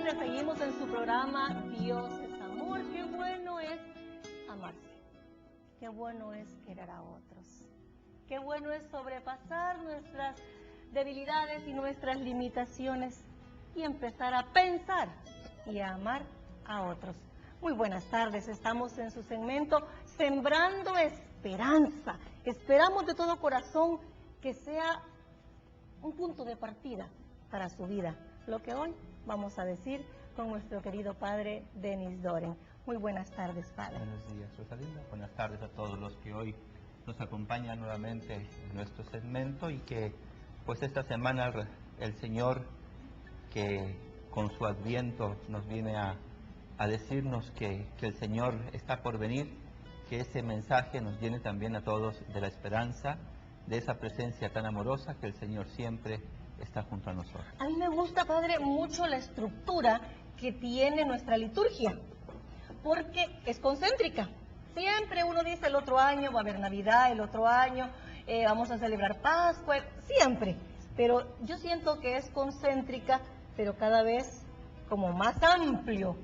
tardes, seguimos en su programa Dios es Amor. Qué bueno es amarse, qué bueno es querer a otros, qué bueno es sobrepasar nuestras debilidades y nuestras limitaciones y empezar a pensar y a amar a otros. Muy buenas tardes, estamos en su segmento Sembrando Esperanza. Esperamos de todo corazón que sea un punto de partida para su vida, lo que hoy vamos a decir con nuestro querido padre Denis Doren. Muy buenas tardes, padre. Buenos días, Rosalinda. Buenas tardes a todos los que hoy nos acompañan nuevamente en nuestro segmento y que pues esta semana el Señor, que con su adviento nos viene a decirnos que el Señor está por venir, que ese mensaje nos llene también a todos de la esperanza, de esa presencia tan amorosa que el Señor siempre está junto a nosotros. A mí me gusta, padre, mucho la estructura que tiene nuestra liturgia, porque es concéntrica. Siempre uno dice el otro año va a haber Navidad, el otro año vamos a celebrar Pascua, siempre. Pero yo siento que es concéntrica, pero cada vez como más amplio.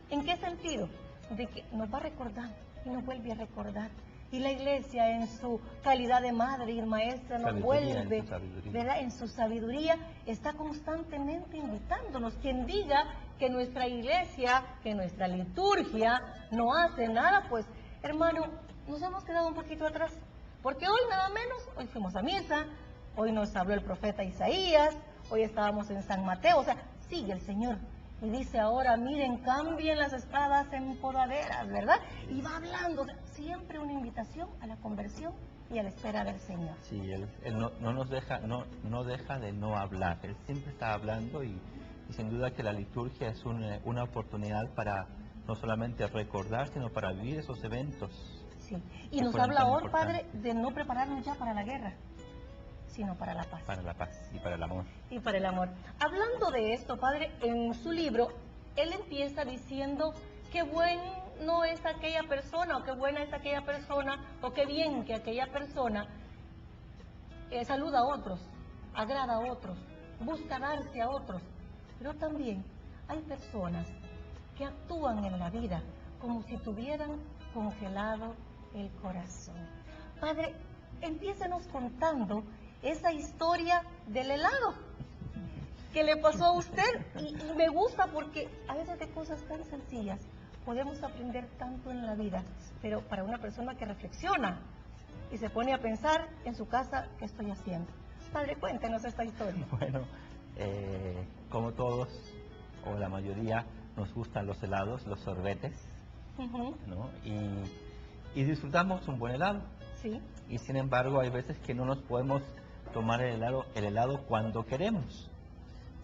¿En qué sentido? De que nos va recordando y nos vuelve a recordar. Y la iglesia en su calidad de madre y maestra nos vuelve, ¿verdad? En su sabiduría está constantemente invitándonos. Quien diga que nuestra iglesia, que nuestra liturgia no hace nada, pues hermano, nos hemos quedado un poquito atrás. Porque hoy nada menos, hoy fuimos a misa, hoy nos habló el profeta Isaías, hoy estábamos en San Mateo, o sea, sigue el Señor. Y dice ahora, miren, cambien las espadas en podaderas, ¿verdad? Y va hablando, siempre una invitación a la conversión y a la espera del Señor. Sí, Él no nos deja, no deja de no hablar. Él siempre está hablando y sin duda que la liturgia es una oportunidad para no solamente recordar, sino para vivir esos eventos. Sí, y nos habla ahora, Padre, de no prepararnos ya para la guerra, sino para la paz. Para la paz y para el amor. Y para el amor. Hablando de esto, padre, en su libro, él empieza diciendo qué bueno es aquella persona, o qué buena es aquella persona, o qué bien que aquella persona saluda a otros, agrada a otros, busca darse a otros. Pero también hay personas que actúan en la vida como si tuvieran congelado el corazón. Padre, empiécenos contando esa historia del helado que le pasó a usted y me gusta porque a veces de cosas tan sencillas podemos aprender tanto en la vida, pero para una persona que reflexiona y se pone a pensar en su casa, ¿qué estoy haciendo? Padre, cuéntenos esta historia. Bueno, como todos o la mayoría nos gustan los helados, los sorbetes, ¿no? Y disfrutamos un buen helado. Sí. Y sin embargo hay veces que no nos podemos tomar el helado cuando queremos.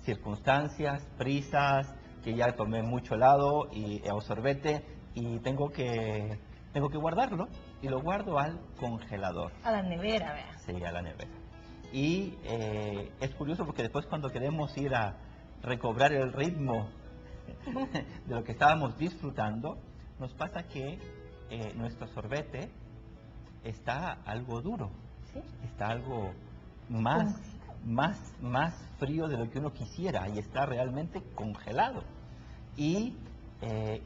Circunstancias, prisas, que ya tomé mucho helado o sorbete y tengo que guardarlo y lo guardo al congelador. A la nevera, ¿verdad? Sí, a la nevera. Y es curioso porque después cuando queremos ir a recobrar el ritmo de lo que estábamos disfrutando, nos pasa que nuestro sorbete está algo duro, ¿sí? Está algo más frío de lo que uno quisiera y está realmente congelado. Y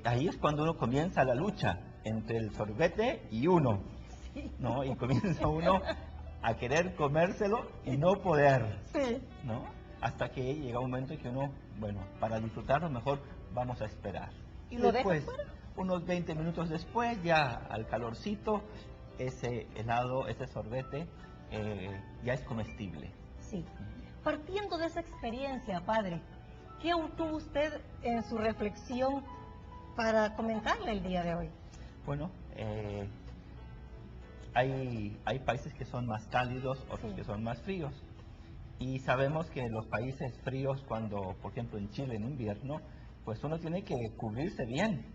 ahí es cuando uno comienza la lucha entre el sorbete y uno, ¿no? Y comienza uno a querer comérselo y no poder, ¿no? Hasta que llega un momento en que uno, bueno, para disfrutarlo mejor vamos a esperar. Y después, unos 20 minutos después, ya al calorcito, ese helado, ese sorbete, ya es comestible. Sí. Partiendo de esa experiencia, padre, ¿qué obtuvo usted en su reflexión para comentarle el día de hoy? Bueno, hay países que son más cálidos, otros que son más fríos. Y sabemos que en los países fríos, cuando, por ejemplo, en Chile en invierno, pues uno tiene que cubrirse bien.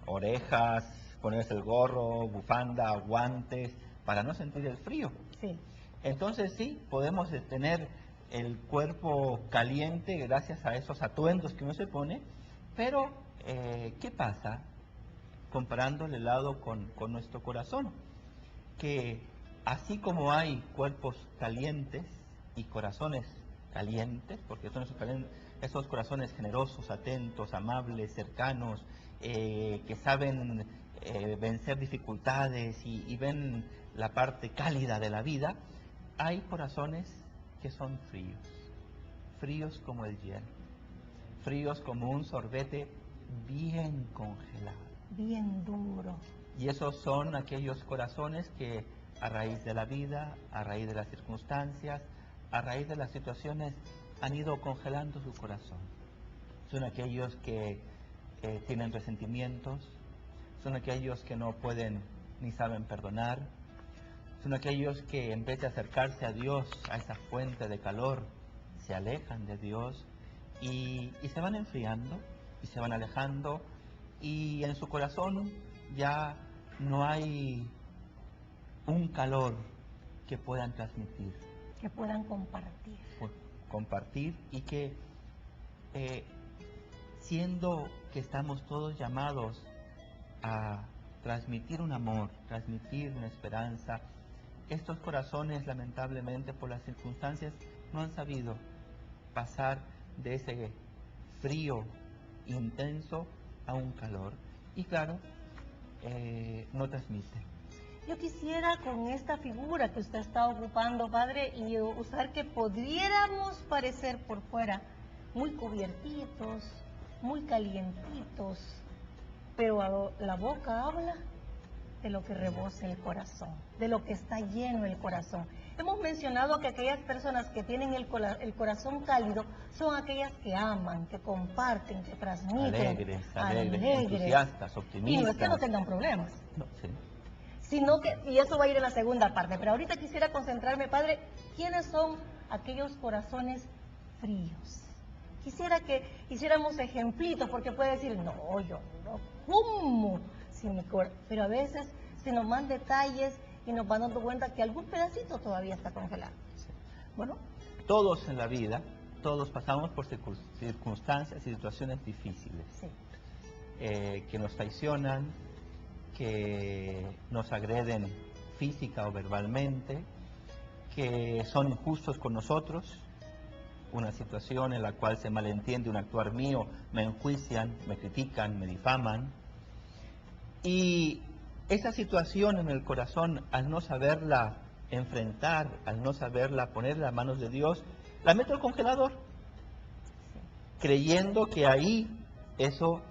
Orejas, ponerse el gorro, bufanda, guantes, para no sentir el frío. Sí. Entonces sí, podemos tener el cuerpo caliente gracias a esos atuendos que uno se pone, pero ¿qué pasa comparando el helado con nuestro corazón? Que así como hay cuerpos calientes y corazones calientes, porque esos corazones generosos, atentos, amables, cercanos, que saben vencer dificultades y ven la parte cálida de la vida. Hay corazones que son fríos, fríos como el hielo, fríos como un sorbete bien congelado. Bien duro. Y esos son aquellos corazones que a raíz de la vida, a raíz de las circunstancias, a raíz de las situaciones, han ido congelando su corazón. Son aquellos que tienen resentimientos, son aquellos que no pueden ni saben perdonar, son aquellos que en vez de acercarse a Dios, a esa fuente de calor, se alejan de Dios y se van enfriando y se van alejando, y en su corazón ya no hay un calor que puedan transmitir, que puedan compartir. Y que siendo que estamos todos llamados a transmitir un amor, transmitir una esperanza, estos corazones lamentablemente por las circunstancias no han sabido pasar de ese frío intenso a un calor, y claro, no transmite. Yo quisiera con esta figura que usted está ocupando, padre, y usar que pudiéramos parecer por fuera muy cubiertitos, muy calientitos, pero la boca habla de lo que rebosa el corazón, de lo que está lleno el corazón. Hemos mencionado que aquellas personas que tienen el corazón cálido son aquellas que aman, que comparten, que transmiten. Alegres, entusiastas, optimistas. Y no es que no tengan problemas. No, sí. Sino que, y eso va a ir en la segunda parte, pero ahorita quisiera concentrarme, padre, ¿quiénes son aquellos corazones fríos? Quisiera que hiciéramos ejemplitos, porque puede decir, no, yo no como sin mi corazón, pero a veces se nos dan detalles y nos van dando cuenta que algún pedacito todavía está congelado. Sí. Bueno, todos en la vida, todos pasamos por circunstancias y situaciones difíciles, Sí. Que nos traicionan, que nos agreden física o verbalmente, que son injustos con nosotros, una situación en la cual se malentiende un actuar mío, me enjuician, me critican, me difaman. Y esa situación en el corazón, al no saberla enfrentar, al no saberla poner en las manos de Dios, la meto al congelador, creyendo que ahí eso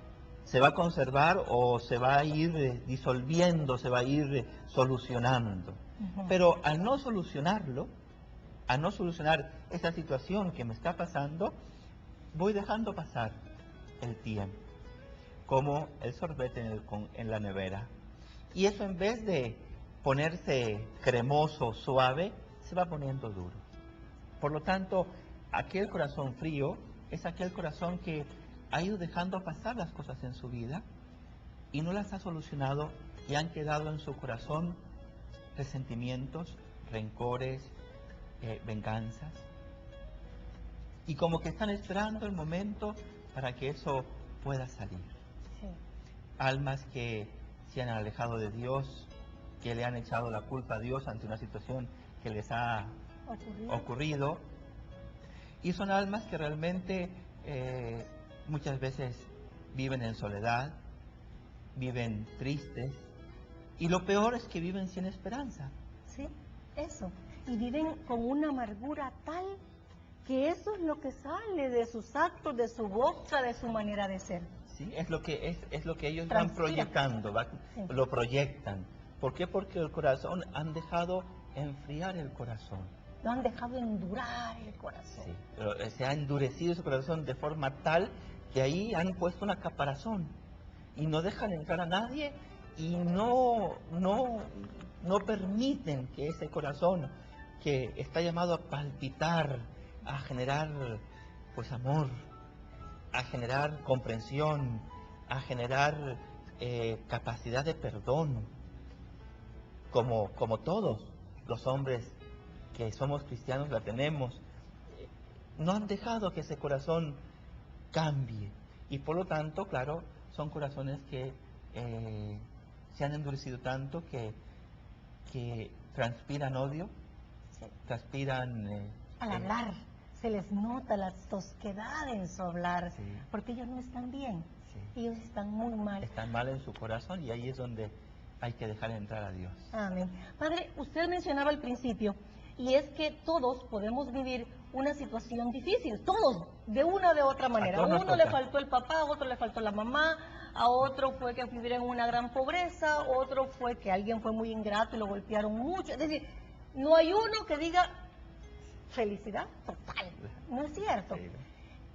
se va a conservar o se va a ir disolviendo, se va a ir solucionando. Pero al no solucionarlo, al no solucionar esa situación que me está pasando, voy dejando pasar el tiempo, como el sorbete en la nevera. Y eso, en vez de ponerse cremoso, suave, se va poniendo duro. Por lo tanto, aquel corazón frío es aquel corazón que ha ido dejando pasar las cosas en su vida y no las ha solucionado, y han quedado en su corazón resentimientos, rencores, venganzas, y como que están esperando el momento para que eso pueda salir. Sí. Almas que se han alejado de Dios, que le han echado la culpa a Dios ante una situación que les ha ocurrido, y son almas que realmente muchas veces viven en soledad, viven tristes, y lo peor es que viven sin esperanza. Sí, eso. Y viven con una amargura tal que eso es lo que sale de sus actos, de su boca, de su manera de ser. Sí, es lo que ellos Transpira. van proyectando, Sí. lo proyectan. ¿Por qué? Porque el corazón, han dejado enfriar el corazón. Lo han dejado endurar el corazón. Sí, pero se ha endurecido su corazón de forma tal que ahí han puesto una caparazón y no dejan entrar a nadie, y no permiten que ese corazón que está llamado a palpitar, a generar pues amor, a generar comprensión, a generar capacidad de perdón, como todos los hombres que somos cristianos la tenemos, no han dejado que ese corazón cambie, y por lo tanto, claro, son corazones que se han endurecido tanto que transpiran odio, Sí. transpiran Al hablar se les nota la tosquedad en su hablar, Sí. porque ellos no están bien, Sí. ellos están muy mal. Están mal en su corazón y ahí es donde hay que dejar entrar a Dios. Amén. Padre, usted mencionaba al principio, y es que todos podemos vivir una situación difícil, todos, de una o de otra manera. A todos nos uno le toca. faltó el papá, a otro le faltó la mamá, a otro fue que viviera en una gran pobreza, otro fue que alguien fue muy ingrato y lo golpearon mucho. Es decir, no hay uno que diga felicidad total, no es cierto. Sí.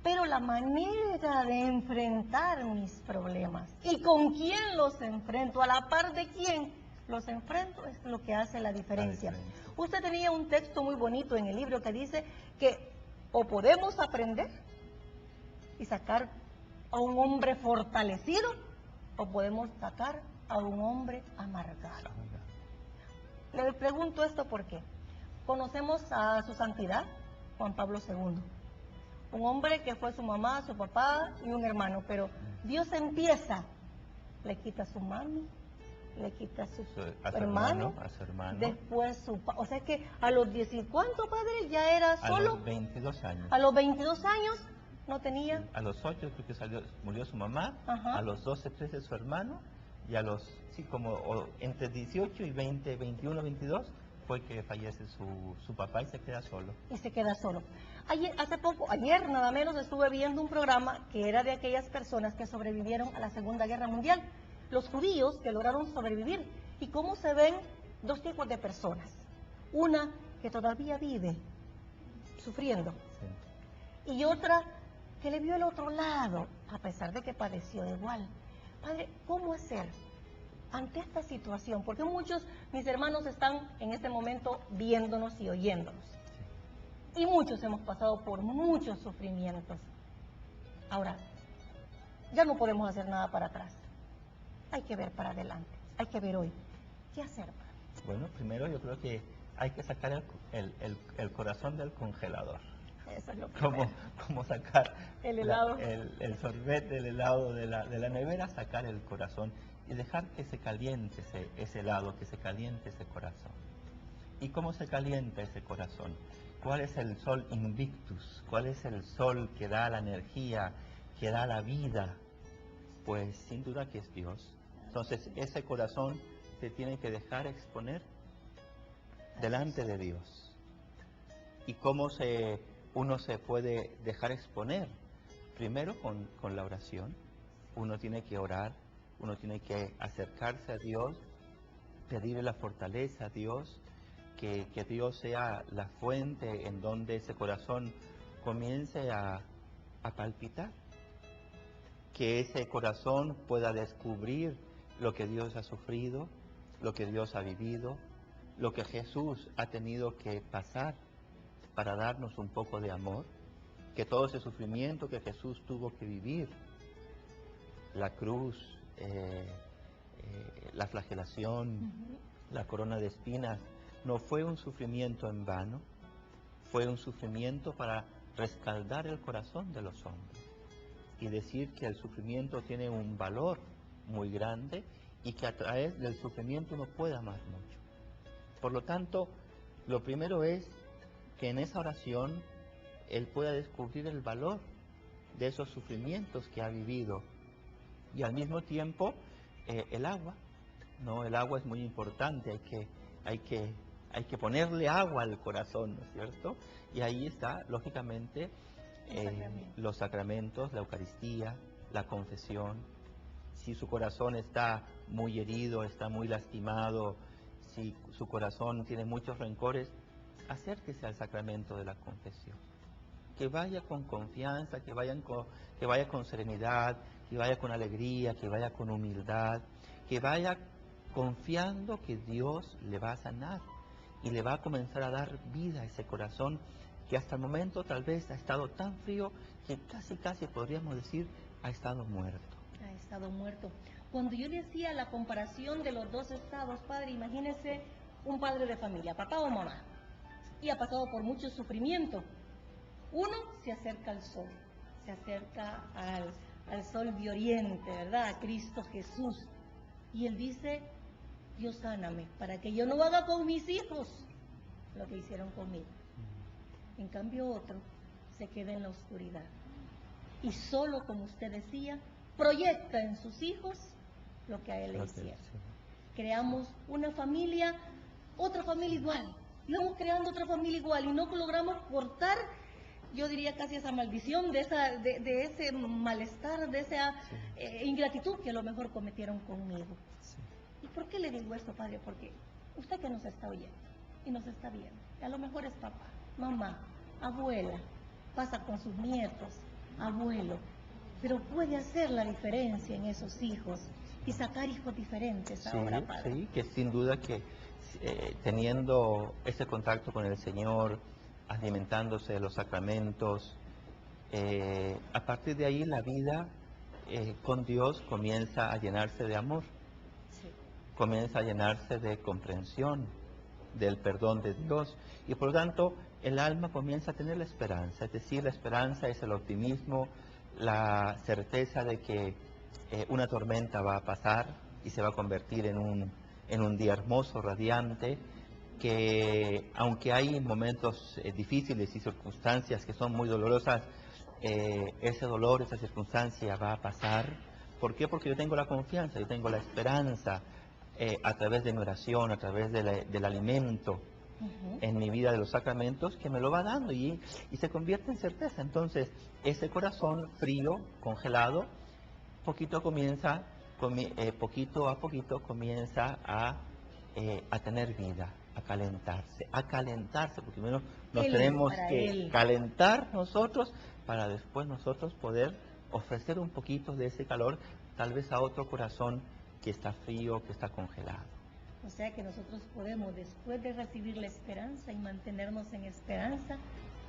Pero la manera de enfrentar mis problemas y con quién los enfrento, a la par de quién los enfrento, es lo que hace la diferencia. Usted tenía un texto muy bonito en el libro que dice que o podemos aprender y sacar a un hombre fortalecido o podemos sacar a un hombre amargado. Le pregunto esto porque conocemos a su santidad, Juan Pablo II. Un hombre que fue su mamá, su papá y un hermano, pero Dios empieza, le quita a su mami, le quita a su hermano, a su hermano. Después o sea que a los 10 y cuánto, padre, ya era solo. A los 22 años. A los 22 años no tenía. Sí, a los 8 creo que murió su mamá, Ajá. a los 12, 13 su hermano, y a los, sí, entre 18 y 20, 21, 22, fue que fallece su papá y se queda solo. Y se queda solo. Ayer nada menos estuve viendo un programa que era de aquellas personas que sobrevivieron a la Segunda Guerra Mundial, los judíos que lograron sobrevivir, y cómo se ven dos tipos de personas. Una que todavía vive sufriendo, Sí. y otra que le vio el otro lado, a pesar de que padeció igual. Padre, ¿cómo hacer ante esta situación? Porque muchos, mis hermanos, están en este momento viéndonos y oyéndonos. Y muchos hemos pasado por muchos sufrimientos. Ahora, ya no podemos hacer nada para atrás. Hay que ver para adelante. Hay que ver hoy. ¿Qué hacer, padre? Bueno, primero yo creo que hay que sacar el corazón del congelador. Eso es lo primero. Como sacar El helado. el sorbete del helado de la nevera, sacar el corazón y dejar que se caliente ese helado, que se caliente ese corazón. ¿Y cómo se calienta ese corazón? ¿Cuál es el sol invictus? ¿Cuál es el sol que da la energía, que da la vida? Pues sin duda que es Dios. Entonces ese corazón se tiene que dejar exponer delante de Dios. ¿Y cómo uno se puede dejar exponer? Primero con la oración. Uno tiene que orar, uno tiene que acercarse a Dios, pedirle la fortaleza a Dios, que Dios sea la fuente en donde ese corazón comience a palpitar, que ese corazón pueda descubrir lo que Dios ha sufrido, lo que Dios ha vivido, lo que Jesús ha tenido que pasar para darnos un poco de amor, que todo ese sufrimiento que Jesús tuvo que vivir, la cruz, la flagelación, la corona de espinas, no fue un sufrimiento en vano, fue un sufrimiento para rescaldar el corazón de los hombres y decir que el sufrimiento tiene un valor muy grande y que a través del sufrimiento uno puede amar mucho. Por lo tanto, lo primero es que en esa oración él pueda descubrir el valor de esos sufrimientos que ha vivido y al mismo tiempo el agua, ¿no? El agua es muy importante, hay que ponerle agua al corazón, ¿no es cierto? Y ahí está, lógicamente, los sacramentos, la Eucaristía, la confesión. Si su corazón está muy herido, está muy lastimado, si su corazón tiene muchos rencores, acérquese al sacramento de la confesión. Que vaya con confianza, que vaya con serenidad, que vaya con alegría, que vaya con humildad, que vaya confiando que Dios le va a sanar y le va a comenzar a dar vida a ese corazón que hasta el momento tal vez ha estado tan frío que casi podríamos decir ha estado muerto. Ha estado muerto. Cuando yo le hacía la comparación de los dos estados, padre, imagínese un padre de familia, papá o mamá, y ha pasado por mucho sufrimiento. Uno se acerca al sol, se acerca al sol de oriente, ¿verdad? A Cristo Jesús. Y él dice, Dios sáname, para que yo no haga con mis hijos lo que hicieron conmigo. En cambio otro se queda en la oscuridad. Y solo, como usted decía, proyecta en sus hijos lo que a él le hicieron. Creamos una familia, otra familia igual. Y vamos creando otra familia igual y no logramos cortar, yo diría casi esa maldición, de ese malestar, de esa ingratitud que a lo mejor cometieron conmigo. ¿Y por qué le digo esto, padre? Porque usted que nos está oyendo y nos está viendo, a lo mejor es papá, mamá, abuela, pasa con sus nietos, abuelo, pero puede hacer la diferencia en esos hijos y sacar hijos diferentes ahora, padre. Sí, que sin duda que teniendo ese contacto con el Señor, alimentándose de los sacramentos, a partir de ahí la vida con Dios comienza a llenarse de amor, comienza a llenarse de comprensión, del perdón de Dios, y por lo tanto el alma comienza a tener la esperanza, es decir, la esperanza es el optimismo, la certeza de que una tormenta va a pasar y se va a convertir en un día hermoso, radiante, que aunque hay momentos difíciles y circunstancias que son muy dolorosas, ese dolor, esa circunstancia va a pasar. ¿Por qué? Porque yo tengo la confianza, yo tengo la esperanza a través de mi oración, a través del alimento en mi vida de los sacramentos, que me lo va dando y se convierte en certeza. Entonces, ese corazón frío, congelado, poquito a poquito comienza a tener vida, a calentarse, porque primero nos tenemos que calentar nosotros para después nosotros poder ofrecer un poquito de ese calor, tal vez a otro corazón que está frío, que está congelado. O sea que nosotros podemos, después de recibir la esperanza y mantenernos en esperanza,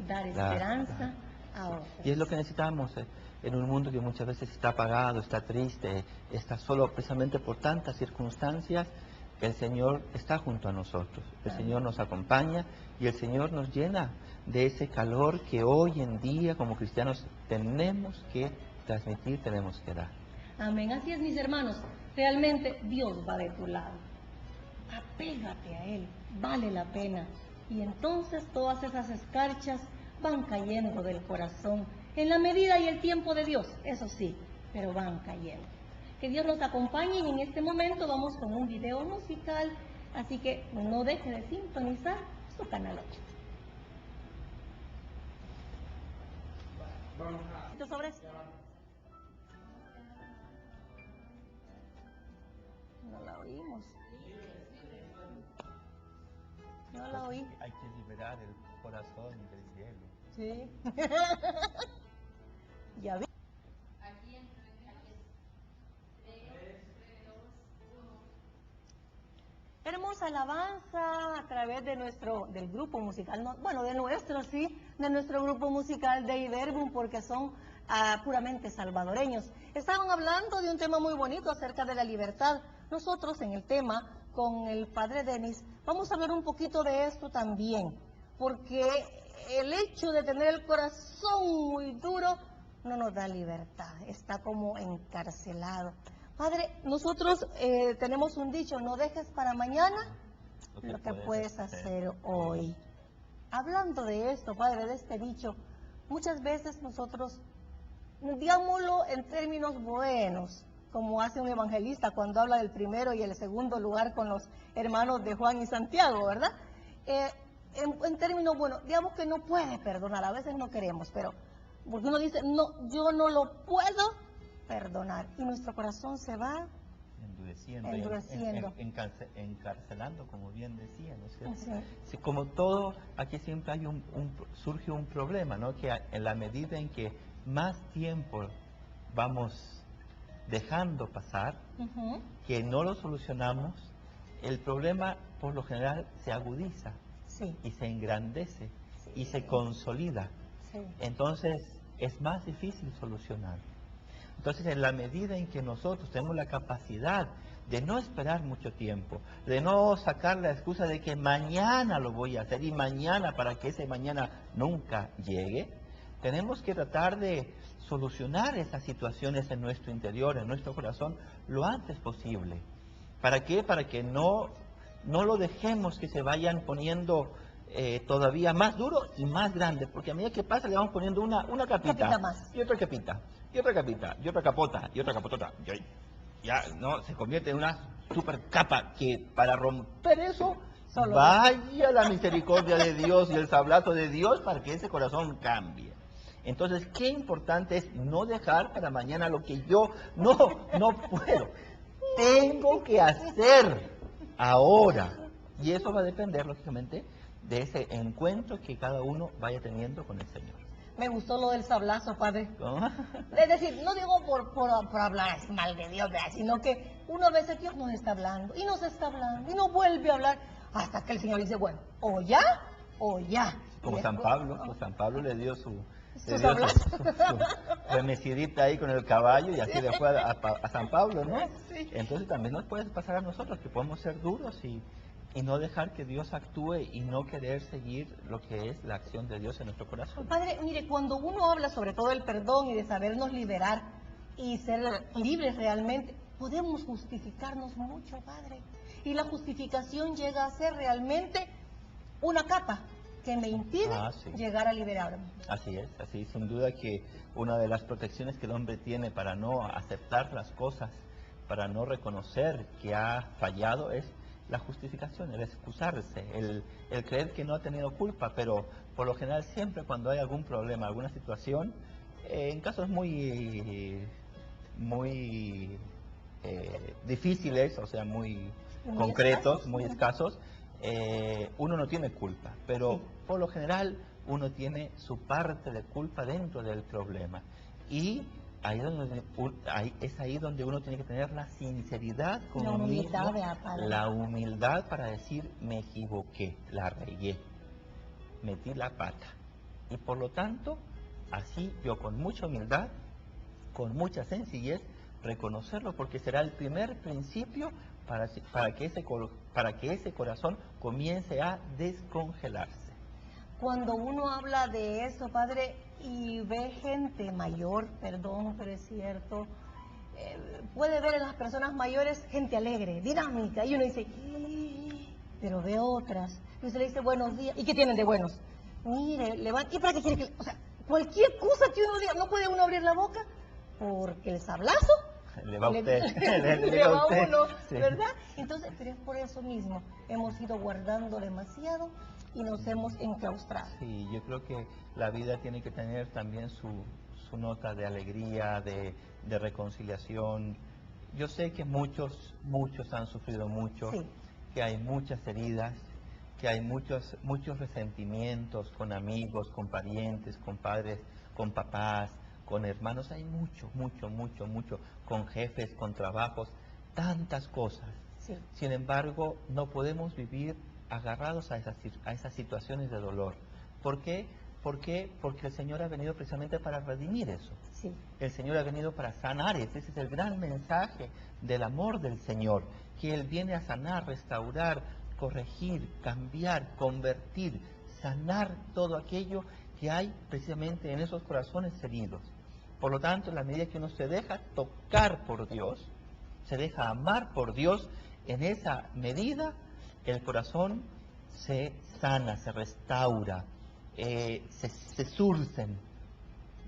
dar esperanza a otros. Y es lo que necesitamos en un mundo que muchas veces está apagado, está triste, está solo precisamente por tantas circunstancias. El Señor está junto a nosotros, el Señor nos acompaña y el Señor nos llena de ese calor que hoy en día como cristianos tenemos que transmitir, tenemos que dar. Amén, así es, mis hermanos, realmente Dios va de tu lado. Apégate a Él, vale la pena. Y entonces todas esas escarchas van cayendo del corazón, en la medida y el tiempo de Dios, eso sí, pero van cayendo. Que Dios nos acompañe y en este momento vamos con un video musical, así que no deje de sintonizar su canal 8. ¿Sobre eso? No la oímos. No la oí. Hay que liberar el corazón del cielo. Sí. Ya vi. Hermosa alabanza a través de del grupo musical, no, bueno, de nuestro grupo musical de Iberbum, porque son puramente salvadoreños. Estaban hablando de un tema muy bonito acerca de la libertad. Nosotros en el tema, con el padre Denis, vamos a hablar un poquito de esto también, porque el hecho de tener el corazón muy duro no nos da libertad, está como encarcelado. Padre, nosotros tenemos un dicho, no dejes para mañana lo que puedes hacer hoy. Hablando de esto, Padre, de este dicho, muchas veces nosotros, digámoslo en términos buenos, como hace un evangelista cuando habla del primero y el segundo lugar con los hermanos de Juan y Santiago, ¿verdad? En términos buenos, digamos que no puede perdonar, a veces no queremos, pero porque uno dice, no, yo no lo puedo perdonar, y nuestro corazón se va endureciendo. Encarcelando, como bien decía, ¿no es cierto? Sí. Sí, como todo, aquí siempre hay surge un problema, ¿no? Que en la medida en que más tiempo vamos dejando pasar, que no lo solucionamos, el problema por lo general se agudiza y se engrandece y se consolida. Entonces es más difícil solucionar. Entonces, en la medida en que nosotros tenemos la capacidad de no esperar mucho tiempo, de no sacar la excusa de que mañana lo voy a hacer y mañana, para que ese mañana nunca llegue, tenemos que tratar de solucionar esas situaciones en nuestro interior, en nuestro corazón, lo antes posible. ¿Para qué? Para que no lo dejemos que se vayan poniendo todavía más duro y más grande, porque a medida que pasa le vamos poniendo una capita, Capita más. y otra capita, y otra capita, y otra capota, y otra capotota. Ya no se convierte en una super capa que para romper eso, Solo vaya la misericordia de Dios y el sablazo de Dios para que ese corazón cambie. Entonces, qué importante es no dejar para mañana lo que yo no puedo. Tengo que hacer ahora. Y eso va a depender, lógicamente, de ese encuentro que cada uno vaya teniendo con el Señor. Me gustó lo del sablazo, padre. ¿No? Es decir, no digo por hablar mal de Dios, ¿verdad? Sino que uno a veces Dios nos está hablando, y nos está hablando, y nos vuelve a hablar, hasta que el Señor dice, bueno, o ya, o ya. Como Y San después, Pablo, ¿no? pues San Pablo le dio su sablazo. remecidita ahí con el caballo, y así le fue a San Pablo, ¿no? Sí. Entonces también nos puede pasar a nosotros, que podemos ser duros y no dejar que Dios actúe y no querer seguir lo que es la acción de Dios en nuestro corazón. Padre, mire, cuando uno habla sobre todo del perdón y de sabernos liberar y ser libres realmente, podemos justificarnos mucho, Padre. Y la justificación llega a ser realmente una capa que me impide Sí. llegar a liberarme. Así es, así sin duda que una de las protecciones que el hombre tiene para no aceptar las cosas, para no reconocer que ha fallado, es la justificación, el excusarse, el creer que no ha tenido culpa, pero por lo general siempre cuando hay algún problema, alguna situación, en casos muy difíciles, o sea, muy concretos, escasos, muy ¿no? escasos, uno no tiene culpa, pero Sí. por lo general uno tiene su parte de culpa dentro del problema. Y es ahí donde uno tiene que tener la sinceridad con La uno humildad, mismo, ¿verdad, Padre? la humildad para decir, me equivoqué, la regué, metí la pata. Y por lo tanto, así yo con mucha humildad, con mucha sencillez, reconocerlo, porque será el primer principio para que ese corazón comience a descongelarse. Cuando uno habla de eso, Padre, y ve gente mayor, perdón, pero es cierto, puede ver en las personas mayores gente alegre, dinámica, y uno dice, pero ve otras, y se le dice buenos días, ¿y qué tienen de buenos? Mire, levanta, ¿y para qué quiere que o sea, cualquier cosa que uno diga, no puede uno abrir la boca, porque el sablazo Le va a usted, le va a usted. uno, Sí. ¿verdad? Entonces, pero es por eso mismo, hemos ido guardando demasiado y nos hemos enclaustrado. Sí, yo creo que la vida tiene que tener también su nota de alegría, de reconciliación. Yo sé que muchos han sufrido mucho, Sí. que hay muchas heridas, que hay muchos resentimientos con amigos, con parientes, con padres, con papás, con hermanos. Hay mucho, con jefes, con trabajos, tantas cosas. Sí. Sin embargo, no podemos vivir agarrados a esas situaciones de dolor. ¿Por qué? Porque el Señor ha venido precisamente para redimir eso. Sí. El Señor ha venido para sanar. Ese es el gran mensaje del amor del Señor, que Él viene a sanar, restaurar, corregir, cambiar, convertir, sanar todo aquello que hay precisamente en esos corazones heridos. Por lo tanto, en la medida que uno se deja tocar por Dios, se deja amar por Dios, en esa medida el corazón se sana, se restaura, se surcen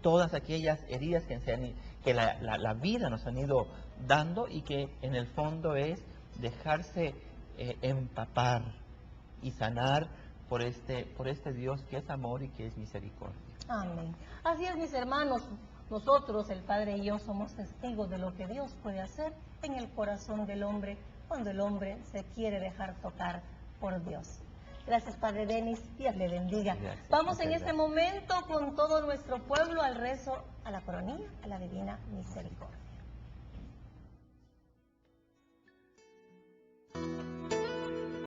todas aquellas heridas que la vida nos han ido dando, y que en el fondo es dejarse empapar y sanar por este Dios que es amor y que es misericordia. Amén. Así es, mis hermanos. Nosotros, el Padre y yo, somos testigos de lo que Dios puede hacer en el corazón del hombre cuando el hombre se quiere dejar tocar por Dios. Gracias, Padre Denis. Dios le bendiga. Gracias, Vamos en muchas este gracias. momento con todo nuestro pueblo al rezo a la coronilla, a la divina misericordia.